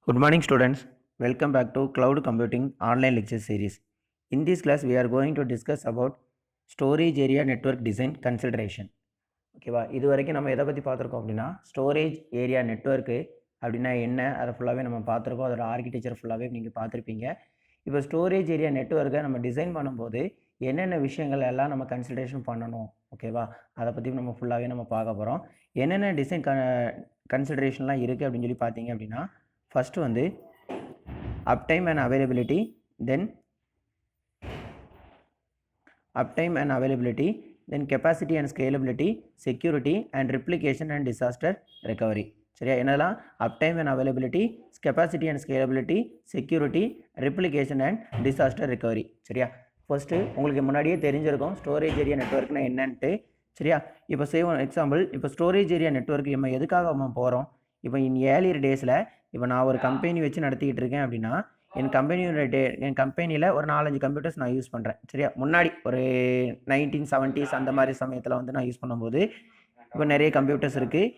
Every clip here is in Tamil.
Good morning, students. Welcome back to Cloud Computing Online Lecture Series. In this class, we are going to discuss about Storage Area Network Design Consideration. ஓகேவா, இது வரைக்கும் நம்ம எதை பற்றி பார்த்துருக்கோம் அப்படின்னா ஸ்டோரேஜ் ஏரியா நெட்வொர்க்கு அப்படின்னா என்ன, அதை ஃபுல்லாகவே நம்ம பார்த்துருக்கோம். அதோட ஆர்கிடெக்சர் ஃபுல்லாகவே நீங்கள் பார்த்துருப்பீங்க. இப்போ ஸ்டோரேஜ் ஏரியா நெட்வொர்க்கை நம்ம டிசைன் பண்ணும்போது என்னென்ன விஷயங்கள் எல்லாம் நம்ம கன்சிடரேஷன் பண்ணணும், ஓகேவா, அதை பற்றி நம்ம ஃபுல்லாகவே நம்ம பார்க்க போகிறோம். என்னென்ன டிசைன் கன்சிடரேஷன்லாம் இருக்குது அப்படின்னு சொல்லி பார்த்தீங்க அப்படின்னா, ஃபஸ்ட்டு வந்து uptime and availability, then capacity and scalability, security and replication and disaster recovery. சரியா, என்னெல்லாம் uptime and availability, capacity and scalability, security, replication and disaster recovery. சரியா, ஃபர்ஸ்ட்டு உங்களுக்கு முன்னாடியே தெரிஞ்சிருக்கும் ஸ்டோரேஜ் ஏரியா நெட்வொர்க்னா என்னன்ட்டு. சரியா, இப்போ சேவ் எக்ஸாம்பிள், இப்போ ஸ்டோரேஜ் ஏரியா நெட்வொர்க் நம்ம எதுக்காக நம்ம போகிறோம், இப்போ ஏர்லியர் டேஸில் இப்போ நான் ஒரு கம்பெனி வச்சு நடத்திக்கிட்டு இருக்கேன் அப்படின்னா என் கம்பெனியில் ஒரு 4-5 கம்ப்யூட்டர்ஸ் நான் யூஸ் பண்ணுறேன். சரியா, முன்னாடி ஒரு 1970s அந்த மாதிரி சமயத்தில் வந்து நான் யூஸ் பண்ணும்போது இப்போ நிறைய கம்ப்யூட்டர்ஸ் இருக்குது.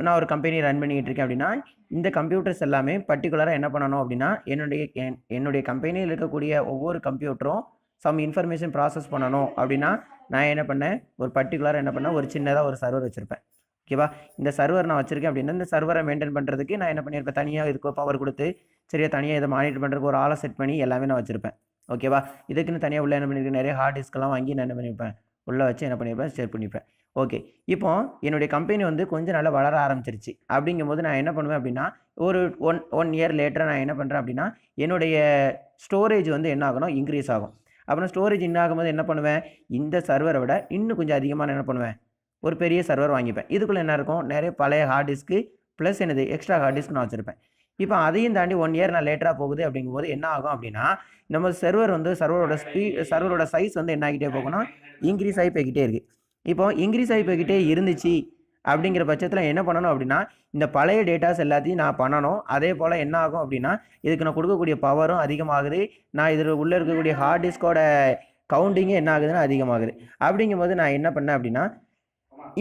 நான் ஒரு கம்பெனி ரன் பண்ணிக்கிட்டு இருக்கேன் அப்படின்னா இந்த கம்ப்யூட்டர்ஸ் எல்லாமே பர்டிகுலராக என்ன பண்ணணும் அப்படின்னா என்னுடைய கம்பெனியில் இருக்கக்கூடிய ஒவ்வொரு கம்ப்யூட்டரும் சம் இன்ஃபர்மேஷன் ப்ராசஸ் பண்ணணும் அப்படின்னா நான் என்ன பண்ணேன், ஒரு பர்டிகுலராக என்ன பண்ணேன், ஒரு சின்னதாக ஒரு சர்வர் வச்சுருப்பேன். ஓகேவா, இந்த சர்வர் நான் வச்சுருக்கேன் அப்படின்னா இந்த சர்வரை மெயின்டைன் பண்ணுறதுக்கு நான் என்ன பண்ணியிருப்பேன், தனியாக இதுக்கு பவர் கொடுத்து சரியா தனியாக இதை மானிட்டர் பண்ணுறதுக்கு ஒரு ஆளை செட் பண்ணி எல்லாமே நான் வச்சுருப்பேன். ஓகேவா, இதுக்குன்னு தனியாக உள்ள என்ன பண்ணியிருக்கேன், நிறைய ஹார்ட் டிஸ்க்கெல்லாம் வாங்கி நான் என்ன பண்ணியிருப்பேன், உள்ளே வச்சு என்ன பண்ணியிருப்பேன், ஷேர் பண்ணியிருப்பேன். ஓகே, இப்போ என்னுடைய கம்பெனி வந்து கொஞ்சம் நல்லா வளர ஆரம்பிச்சிருச்சு. அப்படிங்கும்போது நான் என்ன பண்ணுவேன் அப்படின்னா ஒரு ஒன் இயர் லேட்டராக நான் என்ன பண்ணுறேன் அப்படின்னா என்னுடைய ஸ்டோரேஜ் வந்து என்ன ஆகணும், இன்க்ரீஸ் ஆகும். அப்புறம் ஸ்டோரேஜ் என்ன ஆகும்போது என்ன பண்ணுவேன், இந்த சர்வரை விட இன்னும் கொஞ்சம் அதிகமாக என்ன பண்ணுவேன், ஒரு பெரிய சர்வர் வாங்கிப்பேன். இதுக்குள்ளே என்ன இருக்கும், நிறைய பழைய ஹார்ட் டிஸ்க்கு ப்ளஸ் என்னது எக்ஸ்ட்ரா ஹார்ட் டிஸ்க் நான் வச்சுருப்பேன். இப்போ அதையும் தாண்டி 1 இயர் நான் லேட்டராக போகுது அப்படிங்கும்போது என்ன ஆகும் அப்படின்னா நம்ம சர்வரோட சைஸ் வந்து என்ன ஆகிட்டே போகணும், இன்க்ரீஸ் ஆகி போய்கிட்டே இருக்குது. இப்போ இன்க்ரீஸ் ஆகி போய்கிட்டே இருந்துச்சு அப்படிங்கிற பட்சத்தில் என்ன பண்ணணும் அப்படின்னா இந்த பழைய டேட்டாஸ் எல்லாத்தையும் நான் பண்ணணும். அதே போல் என்ன ஆகும் அப்படின்னா இதுக்கு நான் கொடுக்கக்கூடிய பவரும் அதிகமாகுது, நான் இதில் உள்ளே இருக்கக்கூடிய ஹார்ட் டிஸ்கோட கவுண்டிங்கே என்ன ஆகுதுன்னா அதிகமாகுது. அப்படிங்கும்போது நான் என்ன பண்ணேன் அப்படின்னா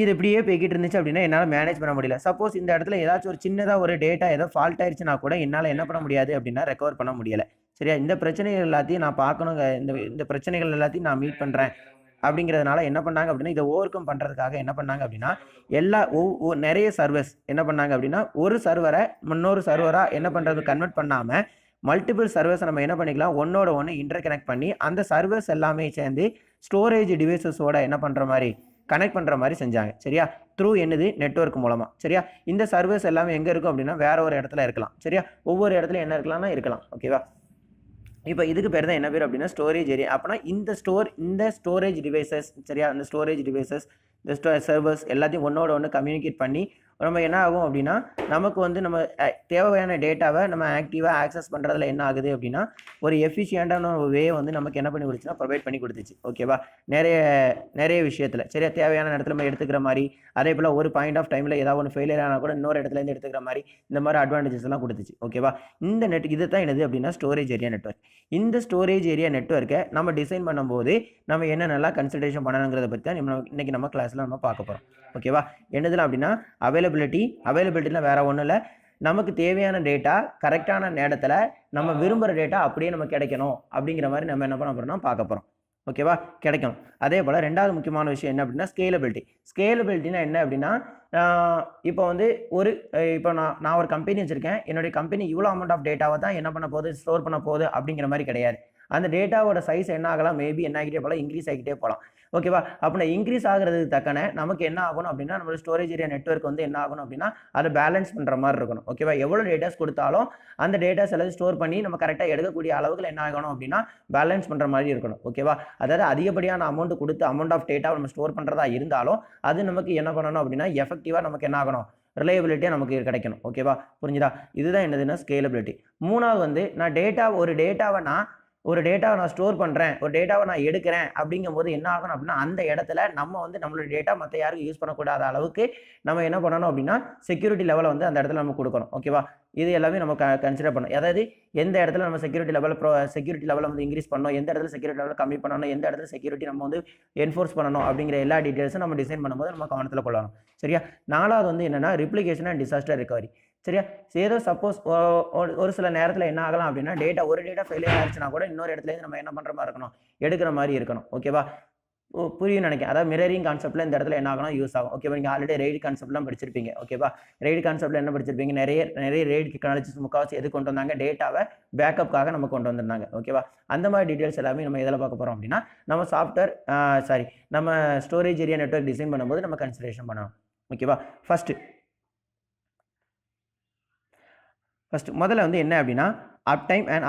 இது இப்படியே போய்கிட்டு இருந்துச்சு அப்படின்னா என்னால் மேனேஜ் பண்ண முடியல. சப்போஸ் இந்த இடத்துல ஏதாச்சும் ஒரு சின்னதாக ஒரு டேட்டா ஏதோ ஃபால்ட் ஆயிடுச்சுன்னா கூட என்னால் என்ன பண்ண முடியாது அப்படின்னா ரெக்கவர் பண்ண முடியலை. சரியா, இந்த பிரச்சனைகள் எல்லாத்தையும் நான் பார்க்கணுங்க, இந்த பிரச்சனைகள் எல்லாத்தையும் நான் மீட் பண்ணுறேன். அப்படிங்கிறதுனால என்ன பண்ணாங்க அப்படின்னா இதை ஓவர் கம் பண்ணுறதுக்காக என்ன பண்ணாங்க அப்படின்னா நிறைய சர்வர்ஸ் என்ன பண்ணாங்க அப்படின்னா ஒரு சர்வரை இன்னொரு சர்வராக என்ன பண்ணுறது கன்வெர்ட் பண்ணாமல் மல்டிபிள் சர்வர்ஸை நம்ம என்ன பண்ணிக்கலாம், ஒன்னோட ஒன்று இன்டர் கனெக்ட் பண்ணி அந்த சர்வர்ஸ் எல்லாமே சேர்ந்து ஸ்டோரேஜ் டிவைசஸோட என்ன பண்ணுற மாதிரி கனெக்ட் பண்ணுற மாதிரி செஞ்சாங்க. சரியா, த்ரூ என்னது நெட்வொர்க் மூலமாக. சரியா, இந்த சர்வீஸ் எல்லாமே எங்கே இருக்கும் அப்படின்னா வேற ஒரு இடத்துல இருக்கலாம். சரியா, ஒவ்வொரு இடத்துல என்ன இருக்கலாம்னா இருக்கலாம். ஓகேவா, இப்போ இதுக்கு பேர் தான் என்ன பேர் அப்படின்னா ஸ்டோரேஜ் ஏரியா. அப்படின்னா இந்த ஸ்டோரேஜ் டிவைசஸ், சரியா, இந்த ஸ்டோரேஜ் டிவைசஸ் இந்த சர்வர்ஸ் எல்லாத்தையும் ஒன்னோட ஒன்று கம்யூனிகேட் பண்ணி நம்ம என்ன ஆகும் அப்படின்னா நமக்கு வந்து நம்ம தேவையான டேட்டாவை நம்ம ஆக்டிவாக ஆக்சஸ் பண்ணுறதுல என்ன ஆகுது அப்படின்னா ஒரு எஃபிஷியண்டான ஒரு வே வந்து நமக்கு என்ன பண்ணி கொடுத்துச்சுன்னா ப்ரொவைட் பண்ணி கொடுத்துச்சு. ஓகேவா, நிறைய விஷயத்தில் சரியா தேவையான இடத்துல நம்ம எடுத்துக்கிற மாதிரி, அதே போல் ஒரு பாயிண்ட் ஆஃப் டைமில் ஏதாவது ஒன்று ஃபெயிலியர் ஆனால் கூட இன்னொரு இடத்துலேருந்து எடுத்துக்கிற மாதிரி இந்த மாதிரி அட்வான்டேஜஸ் எல்லாம் கொடுத்துச்சு. ஓகேவா, இந்த இது தான் என்னது அப்படின்னா ஸ்டோரேஜ் ஏரியா நெட்வொர்க். இந்த ஸ்டோரேஜ் ஏரியா நெட்வொர்க்கை நம்ம டிசைன் பண்ணும்போது நம்ம என்னென்னலாம் கன்சிடரேஷன் பண்ணணுங்கிறத பற்றி தான் இன்றைக்கி நம்ம கிளாஸில் நம்ம பார்க்க போகிறோம். ஓகேவா, என்னதுல அப்படின்னா அவைலபிலிட்டினா வேற ஒன்றும் இல்லை, நமக்கு தேவையான டேட்டா கரெக்டான நேரத்தில் நம்ம விரும்புகிற டேட்டா அப்படியே நம்ம கிடைக்கணும் அப்படிங்கிற மாதிரி நம்ம என்ன பண்ண போகிறோம்னா பார்க்க போகிறோம். ஓகேவா, கிடைக்கணும். அதே போல் ரெண்டாவது முக்கியமான விஷயம் என்ன அப்படின்னா ஸ்கேலபிலிட்டினா என்ன அப்படின்னா இப்போ வந்து இப்போ நான் ஒரு கம்பெனி வச்சுருக்கேன், என்னுடைய கம்பெனி இவ்வளோ அமௌண்ட் ஆஃப் டேட்டாவை தான் என்ன பண்ண போகுது, ஸ்டோர் பண்ண போகுது அப்படிங்கிற மாதிரி கிடையாது. அந்த டேட்டாவோட சைஸ் என்ன ஆகலாம், மேபி என்ன ஆகிட்டே போகலாம், இன்க்ரீஸ் ஆகிட்டே போகலாம். ஓகேவா, அப்படின்னா இன்க்ரீஸ் ஆகிறதுக்கு தக்கன நமக்கு என்ன ஆகணும் அப்படின்னா நம்மளோட ஸ்டோரேஜ் ஏரியா நெட்வொர்க் வந்து என்ன ஆகணும் அப்படின்னா அதை பேலன்ஸ் பண்ணுற மாதிரி இருக்கணும். ஓகேவா, எவ்வளோ டேட்டாஸ் கொடுத்தாலும் அந்த டேட்டாஸ் எல்லாம் ஸ்டோர் பண்ணி நம்ம கரெக்டாக எடுக்கக்கூடிய அளவுக்கு என்ன ஆகணும் அப்படின்னா பேலன்ஸ் பண்ணுற மாதிரி இருக்கணும். ஓகேவா, அதாவது அதிகப்படியான அமௌண்ட் கொடுத்து அமௌண்ட் ஆஃப் டேட்டாவை நம்ம ஸ்டோர் பண்ணுறதா இருந்தாலும் அது நமக்கு என்ன பண்ணணும் அப்படின்னா எஃபெக்டிவாக நமக்கு என்ன ஆகணும், ரிலையபிலிட்டியாக நமக்கு கிடைக்கணும். ஓகேவா, புரிஞ்சுதா, இதுதான் என்னதுன்னா ஸ்கேலபிலிட்டி. மூணாவது வந்து ஒரு டேட்டாவை நான் ஸ்டோர் பண்ணுறேன், ஒரு டேட்டாவை நான் எடுக்கிறேன் அப்படிங்கும்போது என்ன ஆகணும் அப்படின்னா அந்த இடத்துல நம்ம வந்து நம்மளோட டேட்டா மற்ற யாருக்கும் யூஸ் பண்ணக்கூடாத அளவுக்கு நம்ம என்ன பண்ணணும் அப்படின்னா செக்யூரிட்டி லெவலை வந்து அந்த இடத்துல நம்ம கொடுக்கணும். ஓகேவா, இது எல்லாமே நம்ம கன்சிடர் பண்ணணும். அதாவது எந்த இடத்துல நம்ம செக்யூரிட்டி லெவலை வந்து இன்க்ரீஸ் பண்ணணும், எந்த இடத்துல செக்யூரிட்டி லெவலை கம்மி பண்ணணும், எந்த இடத்துல செக்யூரிட்டி நம்ம வந்து என்ஃபோர்ஸ் பண்ணணும் அப்படிங்கிற எல்லா டீட்டெயில்ஸும் நம்ம டிசைன் பண்ணும்போது நம்ம கவனத்தில் கொள்ளணும். சரியா, நாலாவது வந்து என்னன்னா ரிப்ளிகேஷன் அண்ட் டிசாஸ்டர் ரெக்கவரி. சரியா? ஏதோ சப்போஸ் ஒரு சில நேரத்தில் என்ன ஆகலாம் அப்படின்னா ஒரு டேட்டா ஃபெயிலியர் ஆயிடுச்சுன்னா கூட இன்னொரு இடத்துலேருந்து நம்ம என்ன பண்ணுற மாதிரி இருக்கணும், எடுக்கிற மாதிரி இருக்கணும். ஓகேவா? புரியும் நினைக்கிறேன். அதாவது மிரரிங் கான்செப்ட்ல இந்த இடத்துல என்ன ஆகணும், யூஸ் ஆகும். ஓகேவா? நீங்கள் ஆல்ரெடி ரெய்டு கான்செப்ட்லாம் படிச்சிருப்பீங்க. ஓகேவா? ரெய்டு கான்செப்ட்ல என்ன படிச்சிருப்பீங்க, நிறைய ரெய்டு டெக்னாலஜிஸ் முக்கால்வாசி எது கொண்டு வந்தாங்க, டேட்டாவை பேக்கப்காக நம்ம கொண்டு வந்திருந்தாங்க. ஓகேவா? அந்த மாதிரி டீட்டெயில்ஸ் எல்லாமே நம்ம எதில் பார்க்க போகிறோம் அப்படின்னா நம்ம ஸ்டோரேஜ் ஏரியா நெட்வொர்க் டிசைன் பண்ணும்போது நம்ம கன்சிடரேஷன் பண்ணணும். ஓகேவா? ஃபர்ஸ்ட் முதல்ல வந்து என்ன அப்படின்னா அப் டைம் அண்ட்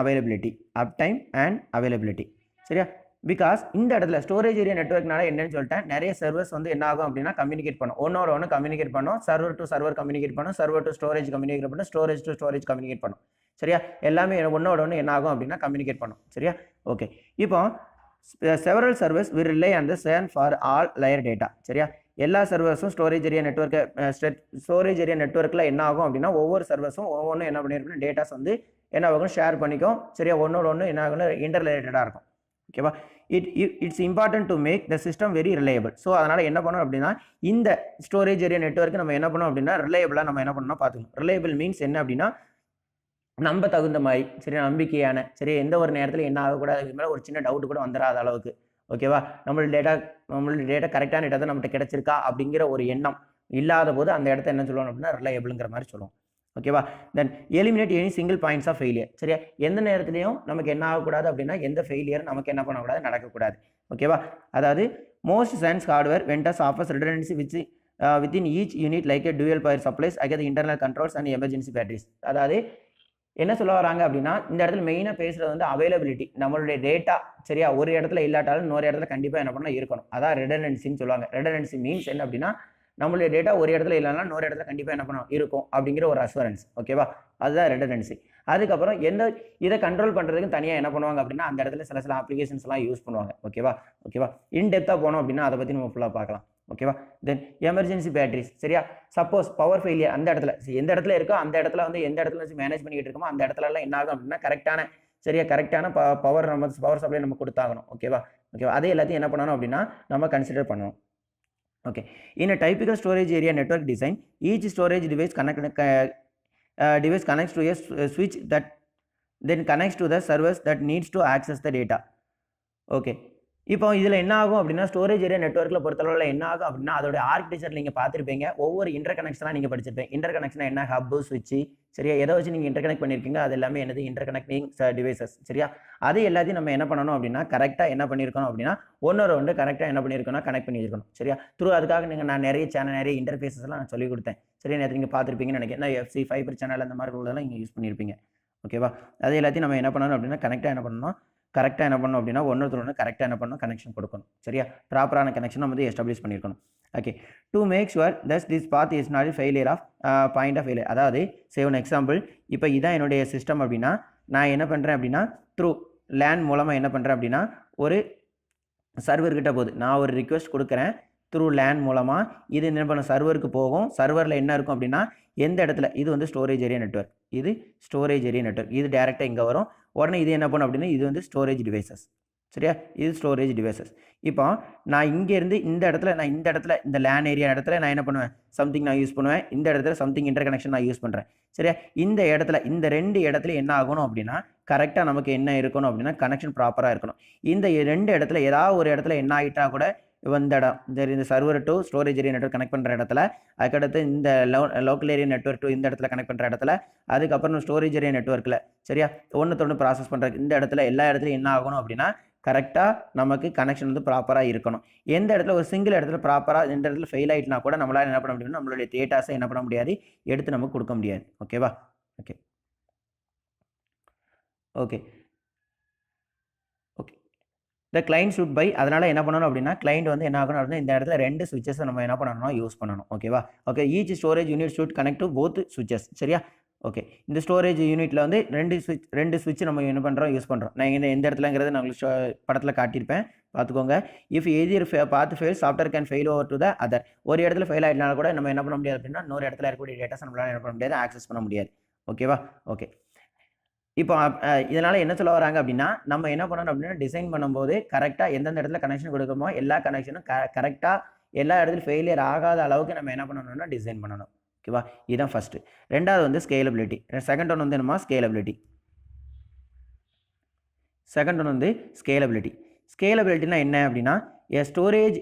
அவைலபிலிட்டி. சரியா? பிகாஸ் இந்த இடத்துல ஸ்டோரேஜ் ஏரியா நெட்வொர்க்னால என்னன்னு சொல்லிட்டேன், நிறைய சர்வர்ஸ் வந்து என்ன ஆகும் அப்படின்னா கம்யூனிகேட் பண்ணும், ஒன்று கம்யூனிகேட் பண்ணும், சர்வர் டு சர்வர் கம்யூனிகேட் பண்ணும், சர்வர் டு ஸ்டோரேஜ் கம்யூனிகேட் பண்ணும், ஸ்டோரேஜ் டு ஸ்டோரேஜ் கம்யூனிகேட் பண்ணும். சரியா? எல்லாமே ஒன்று என்ன ஆகும் அப்படின்னா கம்யூனிகேட் பண்ணும். சரியா? ஓகே. இப்போ several servers will rely on the SAN for all layer data. சரியா? எல்லா சர்வர்ஸும் ஸ்டோரேஜ் ஏரியா நெட்வொர்க்கில் என்ன ஆகும் அப்படின்னா ஒவ்வொரு சர்வர்ஸும் ஒவ்வொன்றும் என்ன பண்ணியிருக்கணும், டேட்டாஸ் வந்து என்ன ஆகும், ஷேர் பண்ணிக்கும். சரியா? ஒன்று என்ன ஆகணும், இன்டர்ரிலேட்டடாக இருக்கும். ஓகேவா? It's important to make the system very reliable. So அதனால் என்ன பண்ணணும் அப்படின்னா இந்த ஸ்டோரேஜ் ஏரியா நெட்வொர்க்கு நம்ம என்ன பண்ணணும் அப்படின்னா ரிலையபிளாக நம்ம என்ன பண்ணணும் பார்த்துக்கணும். ரிலையபிள் மீன்ஸ் என்ன அப்படின்னா நம்ப தகுந்த மாதிரி, சரியா, நம்பிக்கையான, சரியா, எந்த ஒரு நேரத்தில் என்ன ஆகக்கூடாது, இது மேலே ஒரு சின்ன டவுட் கூட வந்துடாத அளவுக்கு. ஓகேவா? நம்மளோட டேட்டா கரெக்டான டேட்டா தான் நம்மகிட்ட கிடைச்சிருக்கா அப்படிங்கிற ஒரு எண்ணம் இல்லாத போது அந்த இடத்த என்ன சொல்லுவோம் அப்படின்னா ரிலையபிள்ங்கிற மாதிரி சொல்லுவோம். ஓகேவா? Then eliminate any single points of failure. சரியா? எந்த நேரத்துலையும் நமக்கு என்ன ஆகக்கூடாது அப்படின்னா எந்த ஃபெயிலியர் நமக்கு என்ன பண்ணக்கூடாது, நடக்கக்கூடாது. ஓகேவா? அதாவது most science hardware vendors offers redundancy within each unit like a dual power supplies against internal controls and emergency batteries. அதாவது என்ன சொல்ல வராங்க அப்படின்னா இந்த இடத்துல மெயினாக பேசுகிறது வந்து அவைலபிலிட்டி. நம்மளுடைய டேட்டா சரியா ஒரு இடத்துல இல்லாட்டாலும் இன்னொரு இடத்துல கண்டிப்பாக என்ன பண்ணால் இருக்கணும். அதான் ரிடண்டன்சின்னு சொல்லுவாங்க. ரிடண்டன்சி மீன்ஸ் என்ன அப்படின்னா நம்மளுடைய டேட்டா ஒரு இடத்துல இல்லைனா இன்னொரு இடத்துல கண்டிப்பாக என்ன பண்ணணும், இருக்கும் அப்படிங்கிற ஒரு அஷூரன்ஸ். ஓகேவா? அதுதான் ரிடண்டன்சி. அதுக்கப்புறம் இதை கண்ட்ரோல் பண்ணுறதுக்கு தனியாக என்ன பண்ணுவாங்க அப்படின்னா அந்த இடத்துல சில அப்ளிகேஷன்ஸ்லாம் யூஸ் பண்ணுவாங்க. ஓகேவா? இன்டெப்த்தாக போனோம் அப்படின்னா அதை பற்றி நம்ம ஃபுல்லாக பார்க்கலாம். ஓகேவா? தென் எமர்ஜென்சி பேட்டரிஸ். சரியா? சப்போஸ் பவர் ஃபெயிலியர் அந்த இடத்துல எந்த இடத்துல இருக்கோ அந்த இடத்துல வந்து எந்த இடத்துல வச்சு மேனேஜ் பண்ணிக்கிட்டு இருக்கோமோ அந்த இடத்துலலாம் என்ன ஆகும் அப்படின்னா கரெக்டான பவர் சப்ளை நம்ம கொடுத்தாகணும். ஓகேவா? அதே எல்லாத்தையும் என்ன பண்ணணும் அப்படின்னா நம்ம கன்சிடர் பண்ணணும். Okay. In a typical storage area network design, each storage device connects to a switch that then connects to the servers that needs to access the data. Okay. இப்போ இதில் என்ன ஆகும் அப்படின்னா ஸ்டோரேஜ் ஏரியா நெட்வொர்க்கில் பொறுத்தளவில் என்ன ஆகும் அப்படின்னா அதோட ஆர்கிடெக்சர் நீங்கள் பார்த்துருப்பீங்க. ஒவ்வொரு இன்டர் கனெக்ஷனாக நீங்கள் படிச்சிருப்பீங்க. இன்டர் கனெக்ஷன் என்ன, ஹப்பு, சுவிட்சு, சரியா, எதை வச்சு நீங்கள் இன்டர் கனெக்ட் பண்ணியிருக்கீங்க அது எல்லாமே என்னது இன்டர் கனெக்டிங் டிவைசஸ். சரியா? அது எல்லாத்தையும் நம்ம என்ன பண்ணணும் அப்படின்னா கரெக்டாக என்ன பண்ணியிருக்கணும் அப்படின்னா ஒன்று கரெக்டாக என்ன பண்ணியிருக்கணும், கனெக்ட் பண்ணியிருக்கணும். சரியா? அதுக்காக நான் நிறைய இன்டர்ஃபேஸஸ் எல்லாம் நான் சொல்லிக் கொடுத்தேன். சரியா? நேற்று நீங்கள் பார்த்துருப்பீங்கன்னு நினைக்கிறேன். FC ஃபைபர் சேனல் அந்த மாதிரி உள்ளதெல்லாம் நீங்கள் யூஸ் பண்ணியிருப்பீங்க. ஓகேவா? அது எல்லாத்தையும் நம்ம என்ன பண்ணணும் அப்படின்னா கரெக்டாக என்ன பண்ணணும் அப்படின்னா ஒன்று கரெக்டாக என்ன பண்ணணும், கனெக்ஷன் கொடுக்கணும். சரியா? ப்ராப்பரான கனெக்ஷன் நம்ம வந்து எஸ்டாப்ளிஷ் பண்ணியிருக்கணும். Okay. To make sure this path is not failure of point of failure. அதாவது ஒன் எக்ஸாம்பிள், இப்போ இதான் என்னுடைய சிஸ்டம் அப்படின்னா நான் என்ன பண்ணுறேன் அப்படின்னா த்ரூ லேன் மூலமாக என்ன பண்ணுறேன் அப்படின்னா ஒரு சர்வர்கிட்ட போகுது. நான் ஒரு ரிக்வெஸ்ட் கொடுக்குறேன் த்ரூ லேன் மூலமாக. இது என்ன பண்ண சர்வருக்கு போகும். சர்வரில் என்ன இருக்கும் அப்படின்னா எந்த இடத்துல இது வந்து ஸ்டோரேஜ் ஏரியா நெட்வொர்க், இது டேரெக்டாக இங்கே வரும். உடனே இது என்ன பண்ணும் அப்படின்னா இது வந்து ஸ்டோரேஜ் டிவைசஸ். சரியா? இது ஸ்டோரேஜ் டிவைசஸ். இப்போ நான் இங்கேருந்து இந்த இடத்துல இந்த லேன் ஏரியா இடத்துல நான் என்ன பண்ணுவேன், சம்திங் நான் யூஸ் பண்ணுவேன். இந்த இடத்துல சம்திங் இன்டர் கனெக்ஷன் நான் யூஸ் பண்ணுறேன். சரியா? இந்த இடத்துல இந்த 2 இடத்துல என்ன ஆகணும் அப்படின்னா கரெக்டாக நமக்கு என்ன இருக்கணும் அப்படின்னா கனெக்ஷன் ப்ராப்பராக இருக்கணும். இந்த 2 இடத்துல ஏதாவது ஒரு இடத்துல என்ன ஆகிட்டா கூட இந்த server to storage area network connect பண்ணுற இடத்துல, அதுக்கடுத்து இந்த லோக்கல் ஏரியா நெட்வொர்க் டு இந்த இடத்துல கனெக்ட் பண்ணுற இடத்துல, அதுக்கப்புறம் ஸ்டோரேஜ் ஏரியா நெட்வொர்க்கில் சரியா ஒன்று ப்ராசஸ் பண்ணுறது இந்த இடத்துல எல்லா இடத்துலையும் என்ன ஆகணும் அப்படின்னா கரெக்டாக நமக்கு கனெக்ஷன் வந்து ப்ராப்பராக இருக்கணும். எந்த இடத்துல ஒரு சிங்கிள் இடத்துல ப்ராப்பராக இந்த இடத்துல ஃபெயில் ஆகிட்டுனா கூட நம்மளால் என்ன பண்ண முடியும்னா நம்மளுடைய டேட்டாஸை என்ன பண்ண முடியாது, எடுத்து நமக்கு கொடுக்க முடியாது. ஓகேவா? ஓகே. இந்த கிளைண்ட் ஷுட் பை. அதனால் என்ன பண்ணணும் அப்படின்னா கிளைண்ட் வந்து என்ன ஆகணும் அப்படின்னா இந்த இடத்துல 2 சுவிச்சஸ் நம்ம என்ன பண்ணணும், யூஸ் பண்ணணும். ஓகேவா? Each storage unit should connect to both switches. சரியா? ஓகே. இந்த ஸ்டோரேஜ் யூனிட்டில் வந்து 2 சுவிட்ச் நம்ம என்ன பண்ணுறோம், யூஸ் பண்ணுறோம். நான் எந்த இடத்துலங்கிறது நான் உங்களுக்கு படத்தில் காட்டியிருப்பேன், பார்த்துக்கோங்க. If either path fail software can fail over to the other. ஒரு இடத்துல ஃபெயில் ஆகிட்டனால கூட நம்ம என்ன பண்ண முடியாது அப்படின்னா இன்னொரு இடத்துல இருக்கக்கூடிய டேட்டாஸ் நம்மளால் என்ன பண்ண முடியாது, ஆக்சஸ் பண்ண முடியாது. ஓகேவா? ஓகே. இப்போ இதனால் என்ன சொல்ல வராங்க அப்படின்னா நம்ம என்ன பண்ணணும் அப்படின்னா டிசைன் பண்ணும்போது கரெக்டாக எந்தெந்த இடத்துல கனெக்ஷன் கொடுக்கணுமோ எல்லா கனெக்ஷனும் கரெக்டாக எல்லா இடத்துலையும் ஃபெயிலியர் ஆகாத அளவுக்கு நம்ம என்ன பண்ணணும்னா டிசைன் பண்ணணும். ஓகேவா, இதுதான் ஃபஸ்ட்டு. ரெண்டாவது வந்து ஸ்கேலபிலிட்டி. செகண்ட் ஒன் வந்து என்னமா ஸ்கேலபிலிட்டி. செகண்ட் ஒன் வந்து ஸ்கேலபிலிட்டி. ஸ்கேலபிலிட்டினா என்ன அப்படின்னா, a storage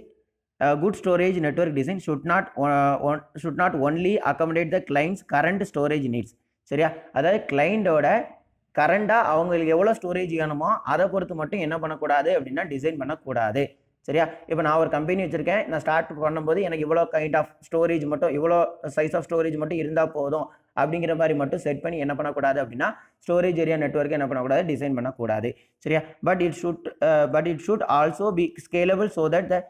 good storage network design should not only accommodate the client's current storage needs. சரியா, அதாவது கிளைண்டோட கரண்டாக அவங்களுக்கு எவ்வளோ ஸ்டோரேஜ் வேணுமோ அதை பொறுத்து மட்டும் என்ன பண்ணக்கூடாது அப்படின்னா டிசைன் பண்ணக்கூடாது. சரியா, இப்போ நான் ஒரு கம்பெனி வச்சுருக்கேன், நான் ஸ்டார்ட் பண்ணும்போது எனக்கு இவ்வளோ கைண்ட் ஆஃப் ஸ்டோரேஜ் மட்டும், இவ்வளோ சைஸ் ஆஃப் ஸ்டோரேஜ் மட்டும் இருந்தால் போதும் அப்படிங்கிற மாதிரி மட்டும் செட் பண்ணி என்ன பண்ணக்கூடாது அப்படின்னா ஸ்டோரேஜ் ஏரியா நெட்வொர்க் என்ன பண்ணக்கூடாது, டிசைன் பண்ணக்கூடாது. சரியா, but it should also be scalable so that the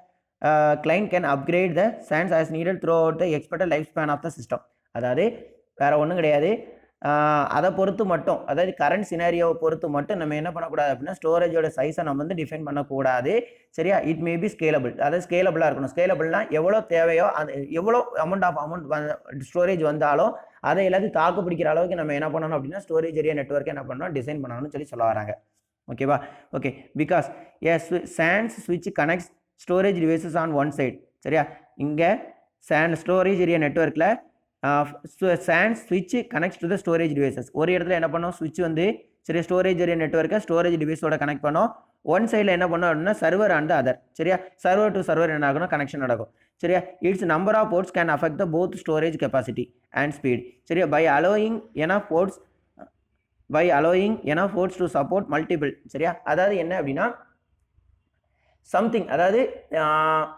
client can upgrade the SANs as needed throughout the expected lifespan of the system. அதாவது வேறு ஒன்றும் கிடையாது, அதை பொறுத்து மட்டும், அதாவது கரண்ட் சினாரியோவை பொறுத்து மட்டும் நம்ம என்ன பண்ணக்கூடாது அப்படின்னா ஸ்டோரேஜோட சைஸை நம்ம வந்து டிஃபைன் பண்ணக்கூடாது. சரியா, இட் மே பி ஸ்கேலபிள், அதாவது ஸ்கேலபிளாக இருக்கணும். ஸ்கேலபிள்னா எவ்வளோ தேவையோ அது எவ்வளோ அமௌண்ட் ஸ்டோரேஜ் வந்தாலும் அதை எல்லாத்தையும் தாக்கு பிடிக்கிற அளவுக்கு நம்ம என்ன பண்ணணும் அப்படின்னா ஸ்டோரேஜ் ஏரியா நெட்வொர்க் என்ன பண்ணணும், டிசைன் பண்ணணும்னு சொல்லி சொல்ல வராங்க. ஓகேவா, okay, because SANs switch connects storage devices on one side. சரியா, இங்கே ஸ்டோரேஜ் ஏரியா நெட்வொர்க்கில் SANs ஸ்விட்ச் connects to the storage devices. ஒரு இடத்துல என்ன பண்ணோம், ஸ்விட்ச் வந்து சரியா ஸ்டோரேஜ் ஏரியா நெட்வொர்க்கை ஸ்டோரேஜ் டிவைஸோட கனெக்ட் பண்ணோம். ஒன் சைடில் என்ன பண்ணோம் அப்படின்னா சர்வர் அண்ட் அதர். சரியா, சர்வர் டு சர்வர் என்ன ஆகணும், கனெக்ஷன் நடக்கும். சரியா, it's number of ports can affect the both storage capacity and speed. சரியா, by allowing enough ports to support multiple. சரியா, அதாவது என்ன அப்படின்னா சம்திங், அதாவது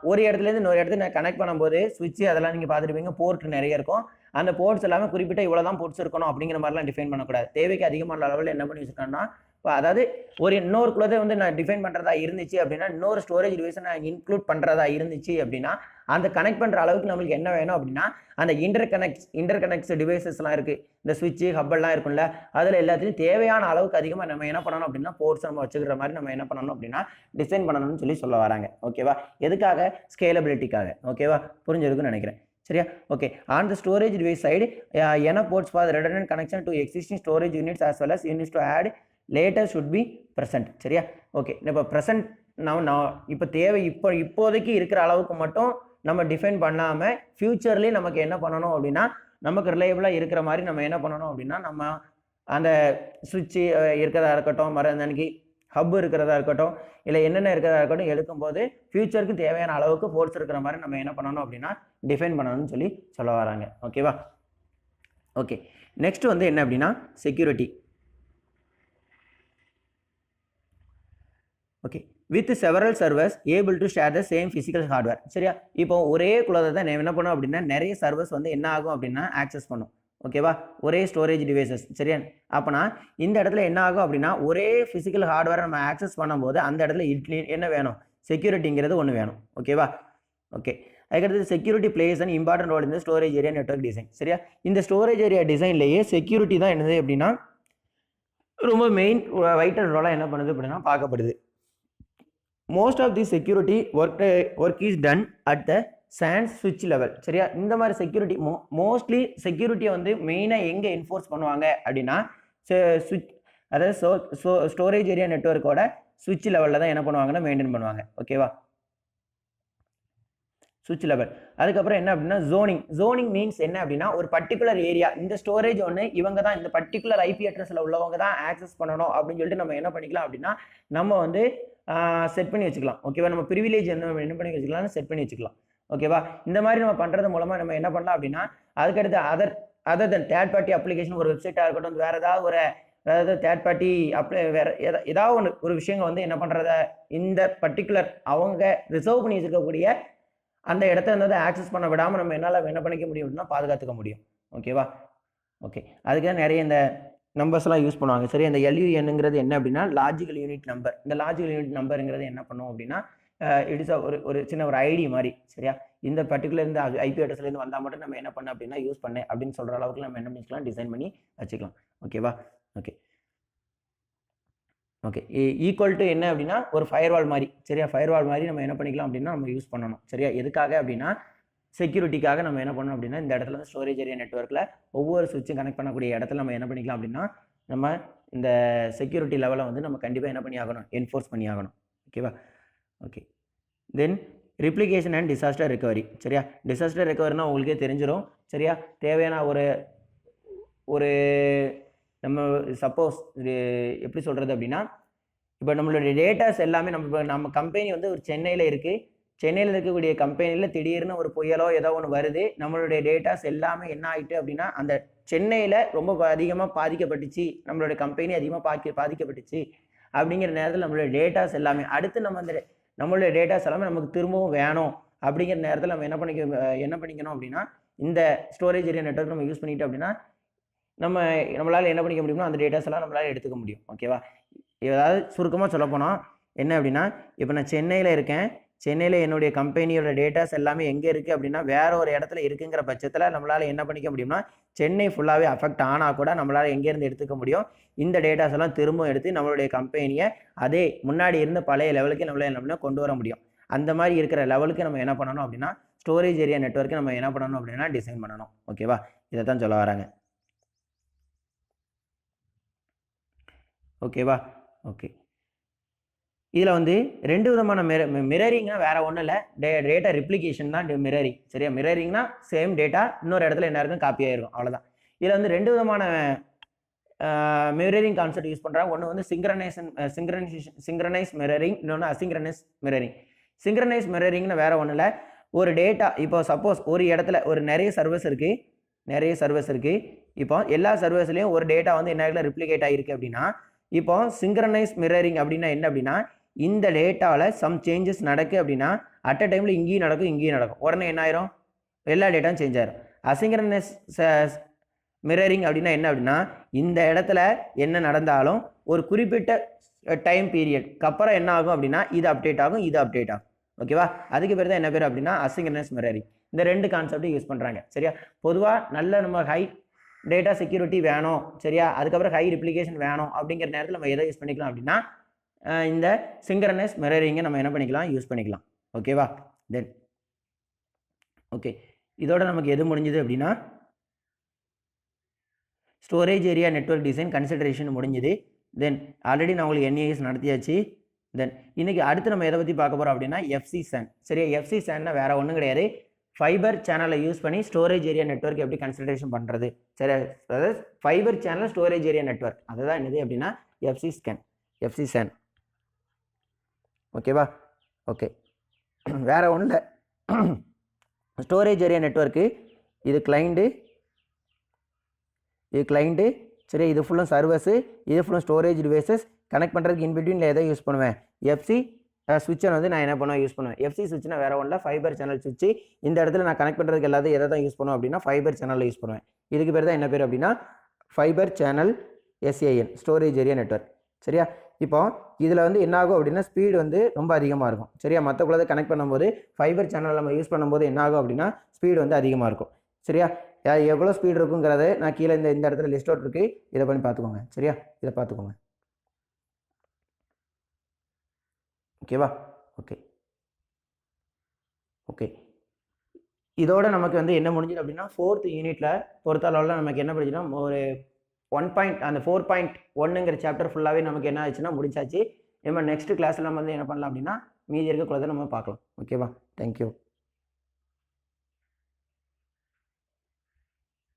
ஒரு இடத்துலேருந்து இன்னொரு இடத்துல நான் கனெக்ட் பண்ணும்போது ஸ்விட்ச் அதெல்லாம் நீங்கள் பார்த்துருப்பீங்க, போர்ட் நிறைய இருக்கும். அந்த போர்ட்ஸ் எல்லாமே குறிப்பிட்ட இவ்வளோ தான் போர்ட்ஸ் இருக்கணும் அப்படிங்கிற மாதிரிலாம் டிஃபைன் பண்ணக்கூடாது. தேவைக்கு அதிகமான அளவில் என்ன பண்ணி வச்சுருக்கேன்னா, இப்போ அதாவது ஒரு இன்னொரு குள்ளதை வந்து நான் டிஃபைன் பண்ணுறதா இருந்துச்சு அப்படின்னா, இன்னொரு ஸ்டோரேஜ் டிவைஸை நான் இன்க்ளூட் பண்ணுறதா இருந்துச்சு அப்படின்னா, அந்த கனெக்ட் பண்ணுற அளவுக்கு நம்மளுக்கு என்ன வேணும் அப்படின்னா அந்த இன்டர் கனெக்ட்ஸ் டிவைசஸ்லாம் இருக்குது, இந்த ஸ்விட்சு ஹப்பெல்லாம் இருக்கும்ல, அதில் எல்லாத்தையும் தேவையான அளவுக்கு அதிகமாக நம்ம என்ன பண்ணணும் அப்படின்னா போர்ட்ஸ் நம்ம வச்சுக்கிற மாதிரி நம்ம என்ன பண்ணணும் அப்படின்னா டிசைன் பண்ணணும்னு சொல்லி சொல்ல வராங்க. ஓகேவா, எதுக்காக, ஸ்கேலபிலிட்டிக்காக. ஓகேவா, புரிஞ்சிருக்குன்னு நினைக்கிறேன். சரியா, okay. On the storage device side enough ports for redundant connection to existing storage units as well as units to add later should be present. சரியா, ஓகே. இப்போ ப்ரெசென்ட் நான் இப்போ தேவை இப்போதைக்கு இருக்கிற அளவுக்கு மட்டும் நம்ம டிஃபைன் பண்ணாமல் ஃப்யூச்சர்லேயும் நமக்கு என்ன பண்ணணும் அப்படின்னா நமக்கு ரிலையபிளாக இருக்கிற மாதிரி நம்ம என்ன பண்ணணும் அப்படின்னா நம்ம அந்த சுவிட்சு இருக்கிறதா இருக்கட்டும், மறந்தன்னைக்கு ஹப் இருக்கிறதா இருக்கட்டும், இல்லை என்னென்ன இருக்கிறதா இருக்கட்டும், எடுக்கும்போது ஃப்யூச்சருக்கு தேவையான அளவுக்கு போர்ட்ஸ் இருக்கிற மாதிரி நம்ம என்ன பண்ணணும் அப்படின்னா டிஃபைன் பண்ணணும்னு சொல்லி சொல்ல வராங்க. ஓகேவா, ஓகே. நெக்ஸ்ட் வந்து என்ன அப்படின்னா security. Okay, with several servers able to share the same physical hardware. சரியா, இப்போ ஒரே குலத்தை தான் என்ன பண்ணணும் அப்படின்னா நிறைய சர்வர்ஸ் வந்து என்ன ஆகும் அப்படின்னா ஆக்சஸ் பண்ணும். ஓகேவா, ஒரே ஸ்டோரேஜ் டிவைசஸ். சரியா, அப்போனா இந்த இடத்துல என்ன ஆகும் அப்படின்னா ஒரே ஃபிசிக்கல் ஹார்ட்வேரை நம்ம ஆக்சஸ் பண்ணும்போது அந்த இடத்துல என்ன வேணும், செக்யூரிட்டிங்கிறது ஒன்று வேணும். ஓகேவா, ஓகே. அதுக்கடுத்து security plays and important role இந்த ஸ்டோரேஜ் ஏரியா நெட்வொர்க் டிசைன். சரியா, இந்த ஸ்டோரேஜ் ஏரியா டிசைன்லேயே செக்யூரிட்டி தான் என்னது அப்படின்னா ரொம்ப மெயின் வைட்டல் ரோலாக என்ன பண்ணுது அப்படின்னா பார்க்கப்படுது. Most of the security work is done at the SANs ஸ்விட்ச் லெவல். சரியா, இந்த மாதிரி செக்யூரிட்டி மோஸ்ட்லி செக்யூரிட்டியை வந்து மெயினாக எங்கே என்ஃபோர்ஸ் பண்ணுவாங்க அப்படின்னா ஸ்விட்ச், அதாவது ஸ்டோரேஜ் ஏரியா நெட்வொர்க்கோட ஸ்விட்ச் லெவலில் தான் என்ன பண்ணுவாங்கன்னா மெயின்டைன் பண்ணுவாங்க. ஓகேவா, ஸ்விட்ச் லெவல். அதுக்கப்புறம் என்ன அப்படின்னா ஜோனிங் மீன்ஸ் என்ன அப்படின்னா ஒரு பர்டிகுலர் ஏரியா, இந்த ஸ்டோரேஜ் ஒன்று இவங்க தான் இந்த பர்டிகுலர் ஐபி அட்ரஸில் உள்ளவங்க தான் ஆக்சஸ் பண்ணணும் அப்படின்னு சொல்லிட்டு நம்ம என்ன பண்ணிக்கலாம் அப்படின்னா நம்ம வந்து செட் பண்ணி வச்சுக்கலாம். ஓகேவா, நம்ம ப்ரிவிலேஜ் என்ன பண்ணி வச்சுக்கலாம்னு செட் பண்ணி வச்சுக்கலாம். ஓகேவா, இந்த மாதிரி நம்ம பண்ணுறது மூலமாக நம்ம என்ன பண்ணலாம் அப்படின்னா அதுக்கடுத்து other then third party application, ஒரு வெப்சைட்டாக இருக்கட்டும், வேறு ஏதாவது தேர்ட் பார்ட்டி வேறு ஏதாவது ஒரு விஷயங்கள் வந்து என்ன பண்ணுறத இந்த பர்டிகுலர் அவங்க ரிசர்வ் பண்ணி வச்சுருக்கக்கூடிய அந்த இடத்த வந்து ஆக்சஸ் பண்ண விடாமல் நம்ம என்ன பண்ணிக்க முடியும் அப்படின்னா பாதுகாத்துக்க முடியும். ஓகேவா, ஓகே. அதுக்கு தான் நிறைய இந்த நம்பர்ஸ்லாம் யூஸ் பண்ணுவாங்க. சரி, இந்த LUNங்கிறது என்ன அப்படின்னா லாஜிக்கல் யூனிட் நம்பர். இந்த லாஜிக்கல் யூனிட் நம்பருங்கிறது என்ன பண்ணும் அப்படின்னா இட் இஸ் ஒரு சின்ன ஒரு ஐடி மாதிரி. சரியா, இந்த பர்டிகுலர் இந்த ஐபி அட்ரஸ்லேருந்து வந்தால் மட்டும் நம்ம என்ன பண்ண அப்படின்னா யூஸ் பண்ணேன் அப்படின்னு சொல்கிற அளவுக்கு நம்ம என்ன பண்ணிக்கலாம், டிசைன் பண்ணி வச்சுக்கலாம். ஓகேவா, ஓகே, ஓகே. ஈக்குவல் டு என்ன அப்படின்னா ஒரு ஃபயர்வால் மாதிரி. சரியா, ஃபயர்வால் மாதிரி நம்ம என்ன பண்ணிக்கலாம் அப்படின்னா நம்ம யூஸ் பண்ணணும். சரியா, எதுக்காக அப்படின்னா செக்யூரிட்டிக்காக நம்ம என்ன பண்ணணும் அப்படின்னா இந்த இடத்துல வந்து ஸ்டோரேஜ் ஏரியா நெட்வொர்க்கில் ஒவ்வொரு சுவிட்சும் கனெக்ட் பண்ணக்கூடிய இடத்துல நம்ம என்ன பண்ணிக்கலாம் அப்படின்னா நம்ம இந்த செக்யூரிட்டி லெவலை வந்து நம்ம கண்டிப்பாக என்ன பண்ணி ஆகணும், என்ஃபோர்ஸ் பண்ணி ஆகணும். ஓகேவா, okay. Then replication and disaster recovery. சரியா, டிசாஸ்டர் ரெக்கவரினா உங்களுக்கே தெரிஞ்சிடும். சரியா, தேவையான ஒரு நம்ம சப்போஸ் எப்படி சொல்கிறது அப்படின்னா, இப்போ நம்மளுடைய டேட்டாஸ் எல்லாமே நம்ம கம்பெனி வந்து ஒரு சென்னையில் இருக்குது. சென்னையில் இருக்கக்கூடிய கம்பெனியில் திடீர்னு ஒரு புயலோ ஏதோ ஒன்று வருது. நம்மளுடைய டேட்டாஸ் எல்லாமே என்ன ஆகிட்டு அப்படின்னா, அந்த சென்னையில் ரொம்ப அதிகமாக பாதிக்கப்பட்டுச்சு, நம்மளுடைய கம்பெனி அதிகமாக பாதிக்கப்பட்டுச்சு அப்படிங்கிற நேரத்தில் நம்மளுடைய டேட்டாஸ் எல்லாமே அடுத்து நம்மளுடைய டேட்டாஸ் எல்லாமே நமக்கு திரும்பவும் வேணும் அப்படிங்கிற நேரத்தில் நம்ம என்ன பண்ணிக்கணும் அப்படின்னா, இந்த ஸ்டோரேஜ் ஏரியா நெட்வொர்க் நம்ம யூஸ் பண்ணிட்டோம் அப்படின்னா நம்மளால் என்ன பண்ணிக்க முடியும்னா அந்த டேட்டாஸ் எல்லாம் நம்மளால் எடுத்துக்க முடியும். ஓகேவா, ஏதாவது சுருக்கமாக சொல்லப்போனால் என்ன அப்படின்னா, இப்போ நான் சென்னையில் இருக்கேன். சென்னையில் என்னுடைய கம்பெனியோட டேட்டாஸ் எல்லாமே எங்கே இருக்குது அப்படின்னா வேற ஒரு இடத்துல இருக்குங்கிற பட்சத்தில் நம்மளால் என்ன பண்ணிக்க முடியும்னா, சென்னை ஃபுல்லாகவே அஃபெக்ட் ஆனால் கூட நம்மளால் எங்கேருந்து எடுத்துக்க முடியும், இந்த டேட்டாஸ் எல்லாம் திரும்ப எடுத்து நம்மளுடைய கம்பெனியை அதே முன்னாடி இருந்த பழைய லெவலுக்கு நம்மளால் என்ன பண்ணால் கொண்டு வர முடியும். அந்த மாதிரி இருக்கிற லெவலுக்கு நம்ம என்ன பண்ணணும் அப்படின்னா, ஸ்டோரேஜ் ஏரியா நெட்வொர்க்கு நம்ம என்ன பண்ணணும் அப்படின்னா டிசைன் பண்ணணும். ஓகேவா, இதை தான் சொல்ல வராங்க. ஓகேவா, ஓகே. இதில் வந்து ரெண்டு விதமான மிரரிங்னா வேறு ஒன்றும் இல்லை, டேட்டா ரிப்ளிகேஷன் தான் மிரரிங். சரியா, மிரரிங்னா சேம் டேட்டா இன்னொரு இடத்துல என்ன இருக்கும் காப்பி ஆகிருக்கும், அவ்வளோதான். இதில் வந்து ரெண்டு விதமான மிரரிங் கான்செப்ட் யூஸ் பண்ணுறாங்க. ஒன்று வந்து சிங்க்ரனைஸ் மிரரிங், இன்னொன்று அசிங்க்ரனைஸ் மிரரிங். சிங்க்ரனைஸ் மிரரிங்னு வேறு ஒன்றும் இல்லை, ஒரு டேட்டா இப்போ சப்போஸ் ஒரு இடத்துல நிறைய சர்வர்ஸ் இருக்குது. இப்போ எல்லா சர்வர்ஸ்லேயும் ஒரு டேட்டா வந்து என்ன ரிப்ளிகேட் ஆகிருக்கு அப்படின்னா, இப்போ சிங்க்ரனைஸ் மிரரிங் அப்படின்னா என்ன அப்படின்னா, இந்த டேட்டாவில் சம் சேஞ்சஸ் நடக்குது அப்படின்னா அட் அ டைமில் இங்கேயும் நடக்கும். உடனே என்ன ஆயிரும், எல்லா டேட்டாவும் சேஞ்ச் ஆயிரும். அசிங்க்ரனைஸ் மிரரிங் அப்படின்னா என்ன அப்படின்னா, இந்த இடத்துல என்ன நடந்தாலும் ஒரு குறிப்பிட்ட டைம் பீரியட்க்கு அப்புறம் என்ன ஆகும் அப்படின்னா இது அப்டேட் ஆகும். ஓகேவா, அதுக்கு பேர் தான் என்ன பேர் அப்படின்னா அசிங்க்ரனைஸ் மிரரிங். இந்த ரெண்டு கான்செப்டும் யூஸ் பண்ணுறாங்க. சரியா, பொதுவாக நல்ல நம்ம ஹை டேட்டா செக்யூரிட்டி வேணும், சரியா, அதுக்கப்புறம் ஹை ரிப்ளிகேஷன் வேணும் அப்படிங்கிற நேரத்தில் நம்ம எதை யூஸ் பண்ணிக்கலாம் அப்படின்னா இந்த சிங்க்ரனைஸ் மிரரிங்கை நம்ம என்ன பண்ணிக்கலாம், யூஸ் பண்ணிக்கலாம். ஓகேவா, தென் ஓகே, இதோட நமக்கு எது முடிஞ்சுது அப்படின்னா storage area network design consideration முடிஞ்சுது. தென் ஆல்ரெடி நான் உங்களுக்கு NAS நடத்தியாச்சு. தென் இன்றைக்கி அடுத்து நம்ம எதை பற்றி பார்க்க போகிறோம் அப்படின்னா FCSAN. சரியா, FCSAN வேறு ஒன்றும் கிடையாது, ஃபைபர் சேனலை யூஸ் பண்ணி ஸ்டோரேஜ் ஏரியா நெட்வொர்க் எப்படி கன்சிடரேஷன் பண்ணுறது. சரி, அதாவது fibre channel storage area network, அதுதான் என்னது அப்படின்னா FCSAN. ஓகேவா, ஓகே. வேறு ஒன்றும் இல்லை, ஸ்டோரேஜ் ஏரியா நெட்வொர்க்கு இது கிளைண்ட்டு, சரி, இது ஃபுல்லும் சர்வர்ஸு, இது ஃபுல்லும் ஸ்டோரேஜ் டிவைசஸ். கனெக்ட் பண்ணுறதுக்கு இன்பிட்வீனில் எதை யூஸ் பண்ணுவேன், FC சுவிட்சை வந்து நான் என்ன பண்ணுவேன், யூஸ் பண்ணுவேன். FC சுவிட்ச்னா வேறு ஒன்றில் ஃபைபர் சேனல் சுவிட்சு. இந்த இடத்துல நான் கனெக்ட் பண்ணுறதுக்கு எல்லாத்தையும் எதை தான் யூஸ் பண்ணுவேன் அப்படின்னா ஃபைபர் சேனலில் யூஸ் பண்ணுவேன். இதுக்கு பேர் தான் என்ன பேர் அப்படின்னா fibre channel SAN, storage area network. சரியா, இப்போ இதில் வந்து என்ன ஆகும் அப்படின்னா ஸ்பீடு வந்து ரொம்ப அதிகமாக இருக்கும். சரியா, மற்றக்குள்ளதை கனெக்ட் பண்ணும்போது ஃபைபர் சேனல் நம்ம யூஸ் பண்ணும்போது என்ன ஆகும் அப்படின்னா ஸ்பீடு வந்து அதிகமாக இருக்கும். சரியா, எவ்வளோ ஸ்பீடு இருக்குங்கிறத நான் கீழே இந்த இடத்துல லிஸ்ட் அவுட் இருக்குது, இதை பண்ணி பார்த்துக்கோங்க. சரியா, இதை பார்த்துக்கோங்க. ஓகேவா, ஓகே. இதோட நமக்கு வந்து என்ன முடிஞ்சுது அப்படின்னா 4th யூனிட்டில் பொறுத்தளவில் நமக்கு என்ன படிச்சுன்னா ஒரு 4.1ங்கிற சாப்டர் ஃபுல்லாகவே நமக்கு என்ன ஆச்சுன்னா முடிச்சாச்சு. நம்ம நெக்ஸ்ட் கிளாஸில் நம்ம வந்து என்ன பண்ணலாம் அப்படின்னா மீதி இருக்கக்குள்ளதை நம்ம பார்க்கலாம். ஓகேவா, தேங்க்யூ.